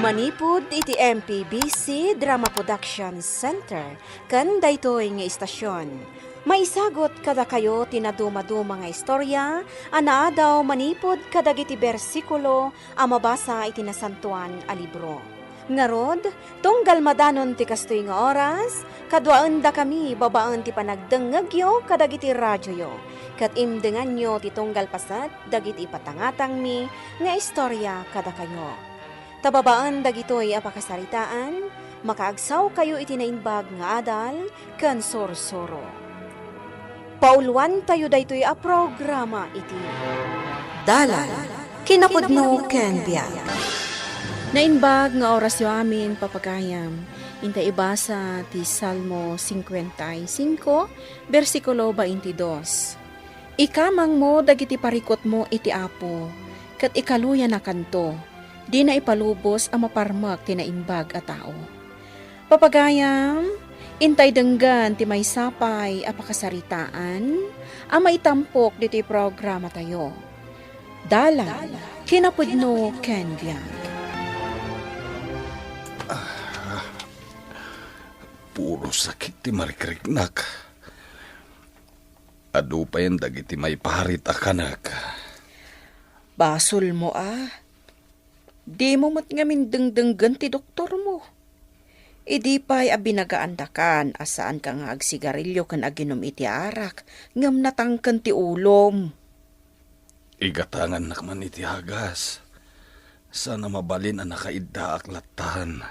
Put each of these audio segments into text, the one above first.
Manipud iti MPBC Drama Production Center ken daytoy nga istasyon. Maisagot kada kayo tinaduma-duma nga istorya, anaadaw manipod kadagiti bersikulo a mabasa iti nasantuan a libro. Ngarod, tunggal madanon ti kastoy nga oras, kadwaan da kami babaan ti panagdengegyo kadagiti radyoyo. Kat imdengan nyo ti tunggal pasat dagiti patangatang mi nga istorya kada kayo. Tababaan dagitoy apakasaritaan, makaagsaw kayo iti nainbag nga adal ken sorsoro. Pauluan tayo daytoy a programa iti Dalan kinapudno ken biag. Nainbag nga orasyo amin papagayam, inta ibasa ti Salmo 55, versikulo 22. Ikamang mo dagiti parikot mo iti Apo, kat ikaluya na kanto, di na ipalubos ang maparmak ti naimbag a tao. Papagayam, intay denggan ti may sapay a pakasaritaan, a maitampok diti programa tayo. Dalan kinapudno ken biag. Puro sakit ti marikriknak. Adu pa yan dagiti may paharit akanak. Basol mo Di mo matngamin dengdenggan ti doktor mo. Idi pa'y abinagaandakan asaan ka nga agsigarilyo kan aginom iti arak, ngam natangkan ti ulom. Igatangan nakman iti hagas. Sana mabalin ang nakaidda aklatan.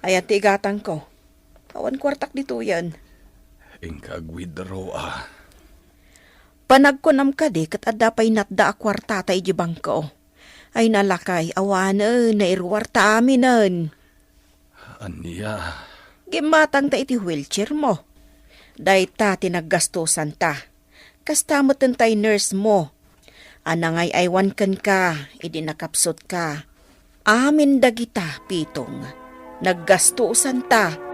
Ayan ti igatang ko. Awan kwartak dito yan. Ingkag withdraw Panagkunam ka di kat adapay natda a kwarta ta iji bangko. Ay nalakay awanen na irwarta aminan. Aniya. Gimatang ta iti wheelchair mo. Dayta tinaggastosan ta. Kastamoten tay nurse mo. Anangay aywan ken ka, idi nakapsot ka. Amin dagita, pitong. Naggastosan ta.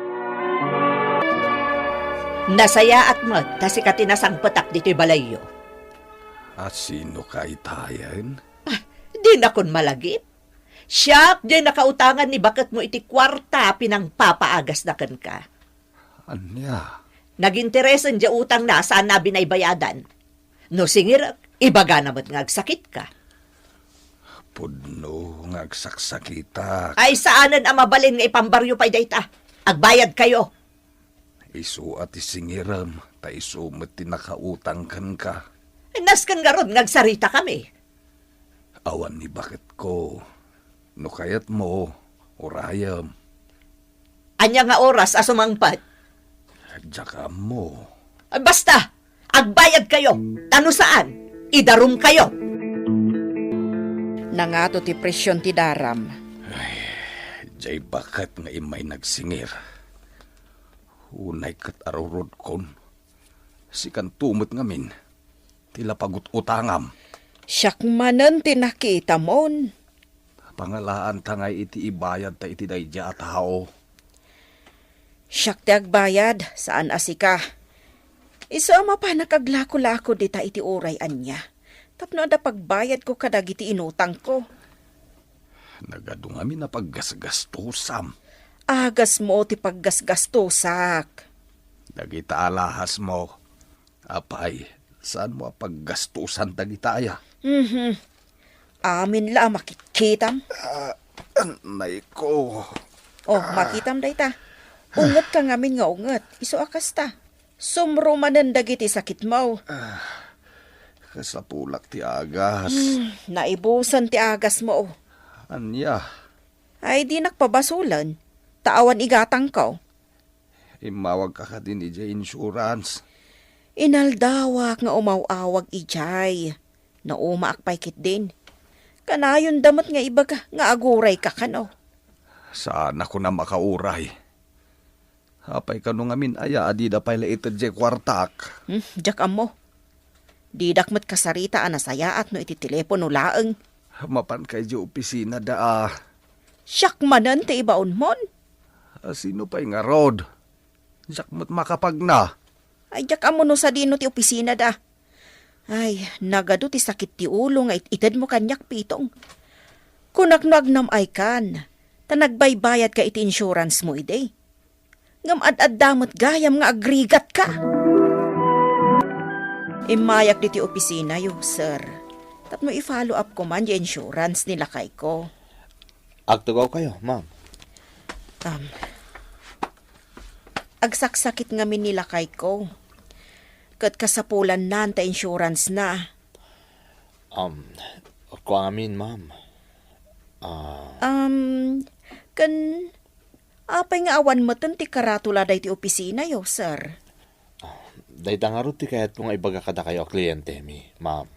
Nasaya at mag, kasi ka tinasangpatak dito'y balayo. Sino ka itayan? Di na kon malagip. Siya, di nakautangan ni bakit mo iti kwarta pinang papaagas na kan ka. Anya? Naginteresan di utang na saan na binaybayadan. No singir, ibaga naman ngagsakit ka. Pudno ngagsaksakita. Ay saanan ang mabalin nga ipambaryo pa'y dayta. Agbayad kayo. Isu at isingiram, ta isu mati nakautang kan ka. Naskan nga ron, ngagsarita kami. Awan ni bakit ko, no kayat mo, urayam. Anya nga oras asumangpat. Tsaka mo. Basta, agbayad kayo. Tano saan? Idarum kayo. Nangato ti presyon ti daram. Jay bakit nga imay nagsingir. Unay kat arurod kon. Sikan tumot ngamin. Tila pagut utangam. Siyak manen tinakita mon. Pangalaan tangay iti ibayad ta iti dayja at hao. Siyak ti agbayad, saan asika? Iso ama pa nakaglako-lako dita iti uray anya. Tapno da pagbayad ko kadagiti inutang ko. Nagadungami na paggasgastusam. Agas mo ti paggasgastosak. Dagita alahas mo. Apay, saan mo paggastusan dagitaya? Amin la makikitam. Anay ko. Oh, makitam dayta. Unget ka ngamin nga unget. Iso akas ta. Sumrumanen dagiti sakit mo. Kasapulak ti agas. Naibusan ti agas mo. Anya? Ay di nakpabasulan. Taawan igatang ko. Imawag ka din ija insurance. Inaldawak nga umawawag ijay. Naumaak paikit din. Kanayon damat nga iba ka, nga aguray ka kano. Saan ako na makauray? Hapay ka nung amin aya, adida pala ito dyan kwartak. Diyak mo. Didak mo't kasarita anasaya at no iti telepono laeng. Mapan kay di opisina da Siyak manan ti ibaon mon. Sino pa'y nga rod? Diyak mo't makapag na. Ay diyak amo no sa dino ti opisina da. Ay, nagado ti sakit ti ulo nga ited mo kanyak pitong. Kunak no agnam ay kan. Ta nagbaybayad ka iti insurance mo ide. Ngam ad-addamot gayam nga agrigat ka. Imayak diti opisina yo, sir. Tapno i-follow up ko man yung insurance nila kay ko. Agtugaw kayo, ma'am. Agsaksakit nga min nila kay ko. Kat kasapulan na ta insurance na. Ko amin, ma'am. Kan apay nga awan mo ti karatula day ti opisina yo, sir. Dahil nga rin ti kaya't kung ibaga kada kayo kliyente mi, ma'am.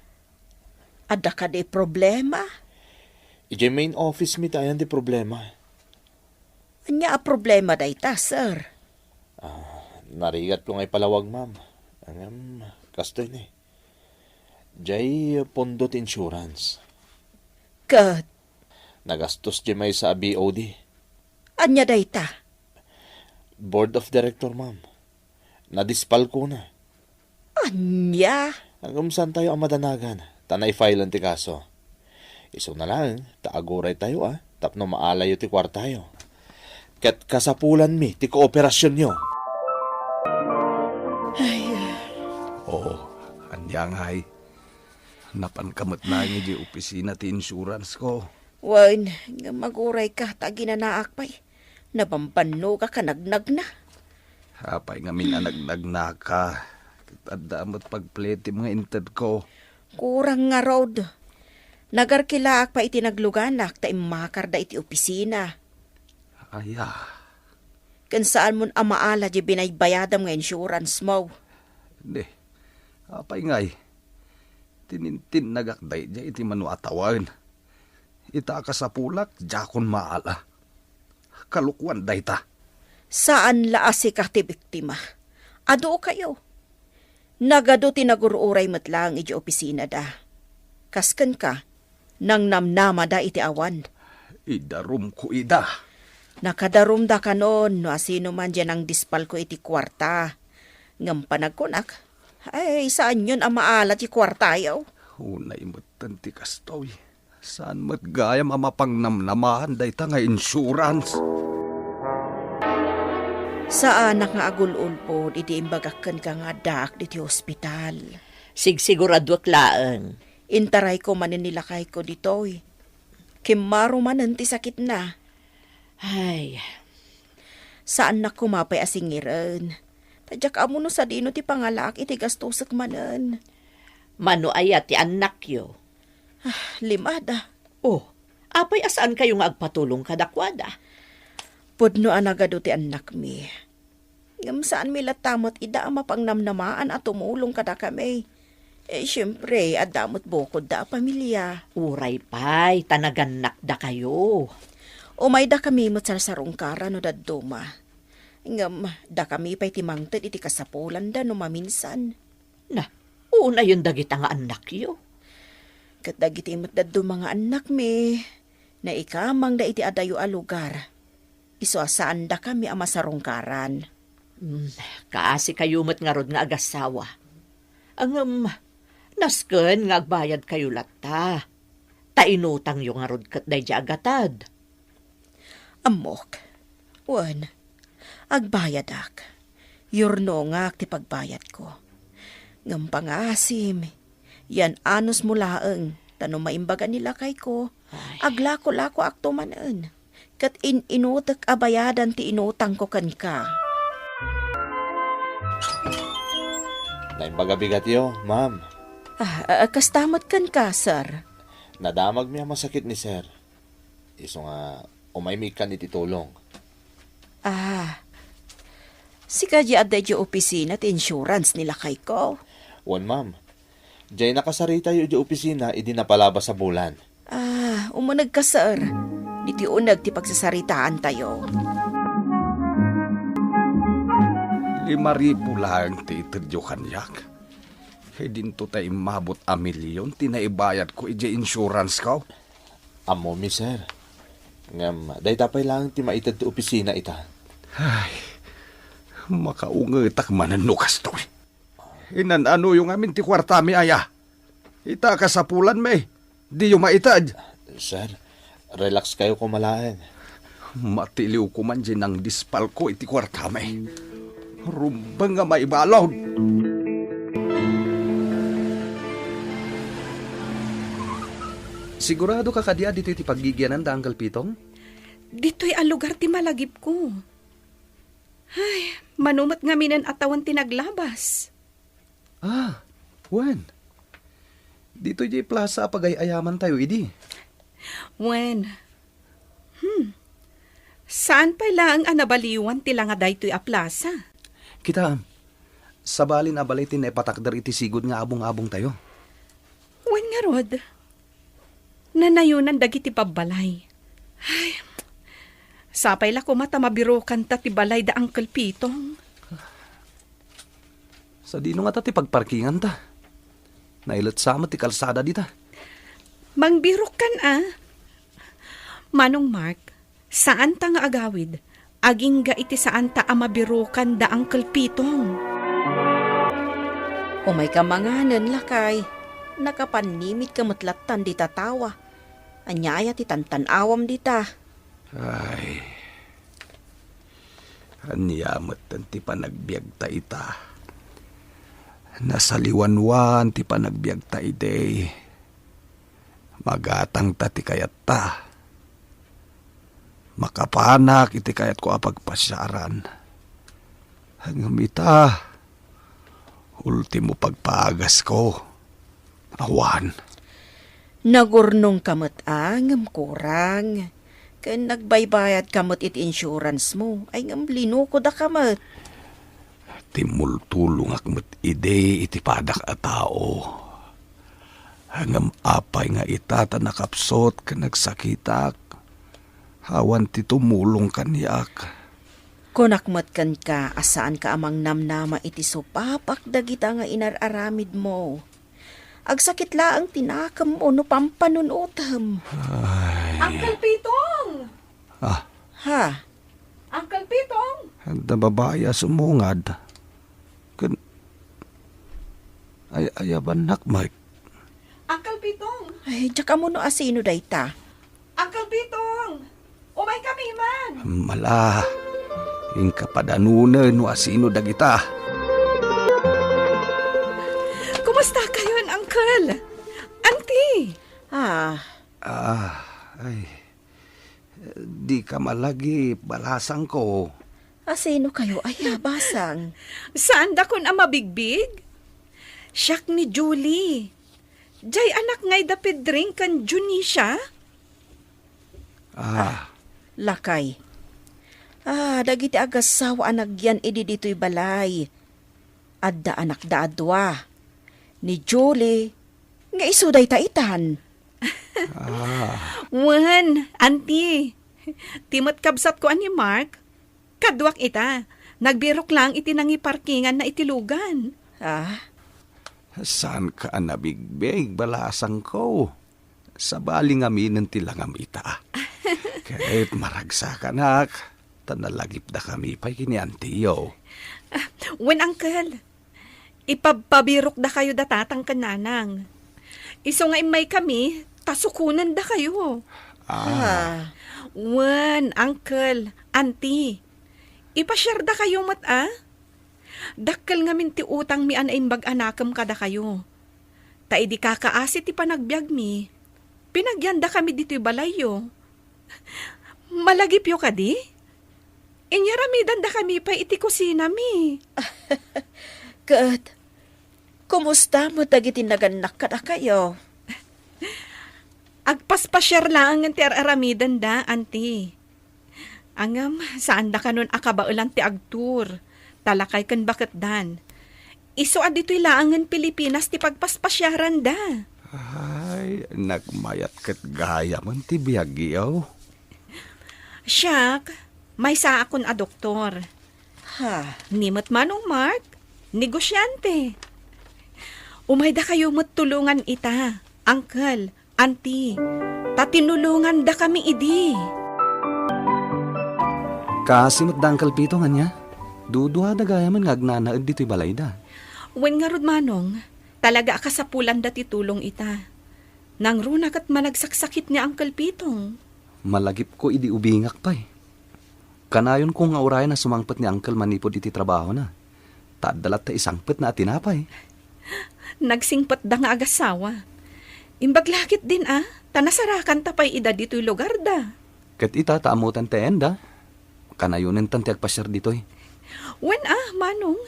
Ada ka di problema? Ije main office mi tayan di problema. Anya a problema day ta, sir? Narigat ko nga'y palawag, ma'am. Kastoy ni. Jay pondot insurance. Kat, Nagastos di may sa BOD. anya day ta? Board of Director, ma'am. Nadispal ko na. Anya? Hanggang saan tayo ang madanagan? Tanay file ang ti kaso. Iso na lang, taaguray tayo Tapno maalayo ti kwartayo. Kat kasapulan mi, ti kooperasyon nyo. Oo, anyang hay. Napankamot na nga di opisina ti insurance ko. Wan, nga maguray ka, tagi na naakpay. Nabambano ka kanagnag na. Hapay nga minanagnag na ka. Kitadamot pagplete mga inted ko. Kurang nga road. Nagarkilaak pa iti nagluganak, ta imakar da iti opisina. Aya, Kan saan mon amaala di binaybayadam nga insurance mo. hindi. Hapay nga'y. Tinintin nagakday di iti manuatawan. Ita ka sa pulak, jakon maala. Kalukwan day ta. Saan laasi ka ti biktima? Ado kayo. Nagado tinagururay matlang iti opisina da. Kasken ka, nang namnama da iti awan. Idarum ko ida. Nakadarum da ka noon, no asino man dyan ang dispal ko iti kwarta. Ngam panagkunak, ay saan yun ang maalat iti kwarta yaw? Unay mo't ti kastoy. Saan mo't gayam ang mapangnamnamahan day ta nga insurance? Saan nga agulul po, iti imbagakan ka nga dak diti hospital. Sigsigurado laeng. Intaray ko manin nilakay ko ditoy. Kimaro manan ti sakit na. Ay, Saan na kumapay asingiran? Tadyak amo no sa dino ti pangalak iti gastusak manan. mano ayat ti anak yo. Limada. Oh, apay asaan kayo nga agpatulong kadakwada? Pudno anagado ti anak mi. Ngam saan mi latamot ida ang mapangnamnamaan at tumulong kada kami. Siyempre, adamot bukod da pamilya. Uray pay, tanaganak da kayo. Umay da kami mo sa sarungkara no daduma. Ngam, da kami pa'y timangtad iti kasapulan da no maminsan. Na, una yun dagit nga anak yo. Kat dagiti mo't daddo mga anak mi, na ikamang da iti adayo a lugar. Iso asaan da kami ang masarungkaran. Kaasi kayo mat nga rod nga agasawa. Ang nasken nga agbayad kayo lata. Tainutang yung nga rod kat day agatad. Amok, wan, agbayad ak. Yurno nga ti pagbayad ko. Ngam pangasim, yan anos mulaeng, tanong maimbaga nila kay ko, aglako-lako akto manen. Kat inutak abayadan ti inutang ko kan ka. Naimbaga-bigat yo, ma'am. Kastamot kan ka, sir. Nadamag mi ang masakit ni sir. Iso nga, umaymikan iti tulong. Si kadya aday yung opisina ti insurance nila kay ko. Wan, ma'am. Diyay nakasarita yu di opisina, idi napalabas sa bulan. Umunag ka, sir. Diti unag ti pagsasaritaan tayo. 5,000 lang ti itadyo kanyak. Dinto tayo mabot a milyon, tinaibayad ko ije insurance ko. Amo mi, sir. Ngam, day tapay lang ti maitad ti opisina ita. Ay, makaungetak mananukas to. Inan ano yung amin ti kwarta mi aya. Ita ka sa pulan may. Di yung maitad. Sir, relax kayo kumalain. Matiliw ko man dyan ang dispal ko iti kwartame. Rumbang nga maibalod. Sigurado ka kadiya dito iti paggigyanan da Uncle Pitong? Dito'y ang lugar ti malagip ko. Ay, manumat nga minan atawan tinaglabas. Ah, when? Dito di plaza pagayayaman tayo, idi. When? Saan pa lang ang nabaliwan tila nga daytoy a plaza? Kita, sabali na balay tinepatakdar iti sigod nga abong-abong tayo. When nga rod? Nanayunan dagiti pabalay. Ay, sapay la ko mata mabirokan ta ti balay da Uncle Pitong. Sa dino nga ta ti pagparkingan ta. Nailat sama ti kalsada dita. Mangbirok kan Manong Mark, saan ta nga agawid? Aging ga iti saan ta amabirokan da Uncle Pitong. Umay ka manganan lakay. Nakapanimit ka matlatan di tatawa. Anyaya ti tantanawam dita. Ay, anyamat ti panagbiag ta ita. Nasaliwanwan ti panagbiag ta ide. Magatang ta ti kayat ta. Makapanak iti kayat ko apagpasyaran. Hanggang ita, ultimo pagpagas ko. Awan. Nagurnong kamot ngam kurang. Kan nagbaybayad kamot it insurance mo, ay ngam linuko da kamot. Timultulong akmat ide iti padak a tao. Hangam apay nga itata nakapsot ka nagsakitak. Hawan ti tumulong kaniyak. Kunakmat kan ka, asaan ka amang namnama iti supapak dagita nga inararamid mo. Agsakit laang tinakam o no pampanunutam. Uncle Pitong! Ah, Ha? Uncle Pitong! ang babaya sumungad. Ayaban nakmay. Uncle Pitong! Ay, tsaka mo no asino dayta. Uncle Pitong! Umay kami man! Mala, yung kapadanunan no asino dagita. Kumusta kayo, Uncle? Auntie! Ay, di ka malagi balasang ko. Asino kayo ay basang. Saan da kun ang mabigbig? Siyak ni Julie. Jay anak ngay da pedring kan Junisha? Lakay. Dagiti agasawa anagyan idi dito'y balay. Adda anak da adwa. Ni Julie, nga isuday taitan. Wan, auntie. Timot kabsat ko ani Mark. Kadwak ita. Nagbirok lang iti nangi parkingan na itilugan. Saan ka nabigbig balasang ko? Sa baling aminin tilangam ita. Kahit maragsa ka nak, tanalagip na kami pa kiniantiyo. Wan, Uncle. Ipabirok da kayo datatang kananang. Iso nga imay kami, tasukunan da kayo. Wan, Uncle, Auntie. Ipasyar da kayo Dakkel nga minti utang mi anaimbag anakam kada kayo. Ta idi kakaasi ti panagbiag mi. Pinagyan da kami dito'y balayo. Malagip yo kadi? Inyaramidan da kami pa iti kusina mi. Kat, kumusta mo dagiti naganak kada kayo? Agpaspasyar lang ang ti aramidan da, Auntie. Angam, saan da kanon akabaulan ti agtur? Talakay kan bakit dan? Iso adito'y laangan Pilipinas ti pagpaspasyaran da. Ay, nagmayat kat gaya man ti biyagyaw. Siyak, may sa akon a doktor. Nimot manong Mark, negosyante. Umay da kayo matulungan ita, Uncle, Auntie. Tatinulungan da kami idi. Kasimot da Uncle Pito nga niya. Duduha da gaya man ngagnanaad dito'y balay da. Wen nga rod manong, talaga akasapulan da titulong ita. Nang runak at managsaksakit ni Uncle Pitong. Malagip ko idi ubingak pa eh. Kanayon kong nga uray na sumangpet ni Uncle manipod iti trabaho na. Tadalat ta isangpet na atinapay. Nagsingpat da nga agasawa. Imbaglakit din tanasarakan tapay ida dito'y lugar da. Kat ita taamutan ta enda. Kanayunin tan ti agpasyar ditoy. Wen manong,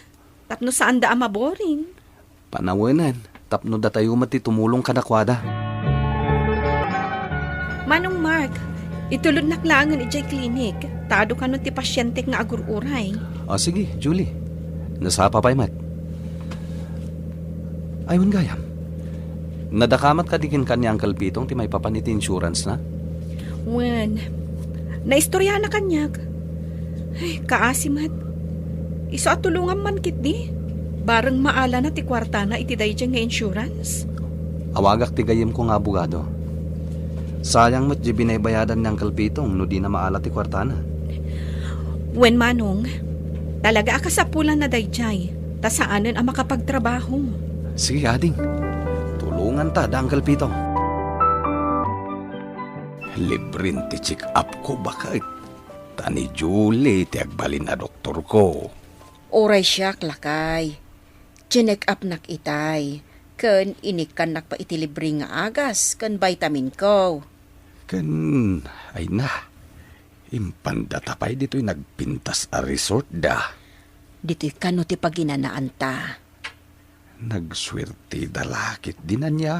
tapno saan da maboring. Panawanan, tapno da tayo mati tumulong kanakwada. Manong Mark, itulod naklangan ijay klinik. Taado ka nun ti pasyente nga agururay. O sige, Julie. Nasapa pa'y mat. Ayun gayam. Nadakamat ka dikin ka ni Uncle Pitong ti may papaniti insurance na? Wen, naistorya na kanyag. Ay, kaasimat. Isa at tulungan man kit di. Barang maala na ti kwarta na iti dayjay nga insurance. Awagak ti gayem ko nga abogado. Sayang mo't di binaybayadan ni Uncle Pitong no di na maala ti kwarta na. Wen manong, talaga akasapulan na dayjay. Ta saanen ang makapagtrabaho. Sige, ading. Tulungan ta da Uncle Pitong. Librin ti check up ko bakit? Tani Julie ti agbalin na doktor ko. Oray siya, lakay. Chinek up nak itay. Ken inikan nak pa itilibre nga agas, ken vitamin ko. Ken, ay na. Impanda tapay dito'y nagpintas a resort da. Dito'y kano ti paginanaan ta. Nagswerte dalakit dinan niya.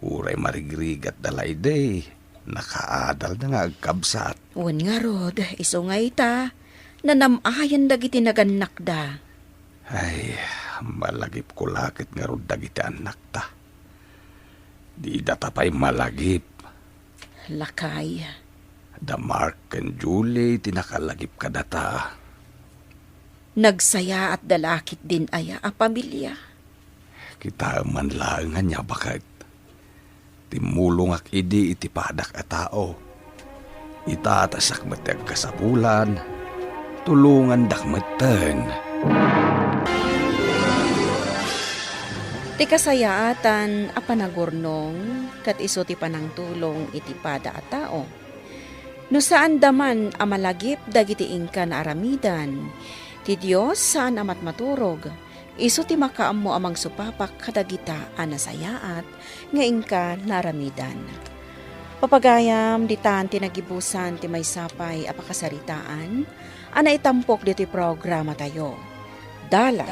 Uray marigrigat dalay day. Nakaadal na nga agkabsat. Wen nga rod, iso nga ita. Nanamayan dagiti naganak da. Ay, malagip ko lakit nga rod dagiti anak ta. Di datapay malagip. Lakay. Da Mark and Julie tinakalagip ka data. Nagsaya at dalakit din aya a pamilya. Kita man lang nga niya bakit. Timulong ak idi iti padak a tao. Itatasak matag kasapulan. Tulungan dakmatan. Ti kasayaatan a panagurnong kat iso ti panang tulong iti pada a tao. No saan daman a malagip dagiti ingka na aramidan, ti Diyos saan amat maturog, iso ti makaammo amang supapak kadagita a nasayaat nga ingka na aramidan. Papagayam ditan ti nagibusan ti may sapay a pakasaritaan, ana itampok diti programa tayo. Dala,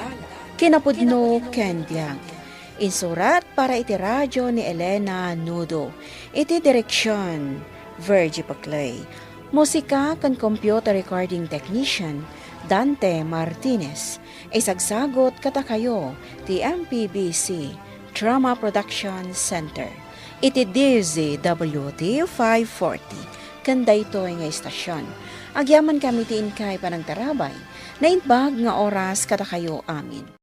kinapudno ken biag. Insurat para iti radyo ni Elena Nudo. Iti direksyon, Virgie Paclay. Musika kan computer recording technician, Dante Martinez. Isagsagot kata kayo, ti MPBC Drama Production Center. Iti DZWT 540. Kanda ito nga istasyon. Agyaman kami ti inkay panang tarabay, na inbag nga oras kata kayo amin.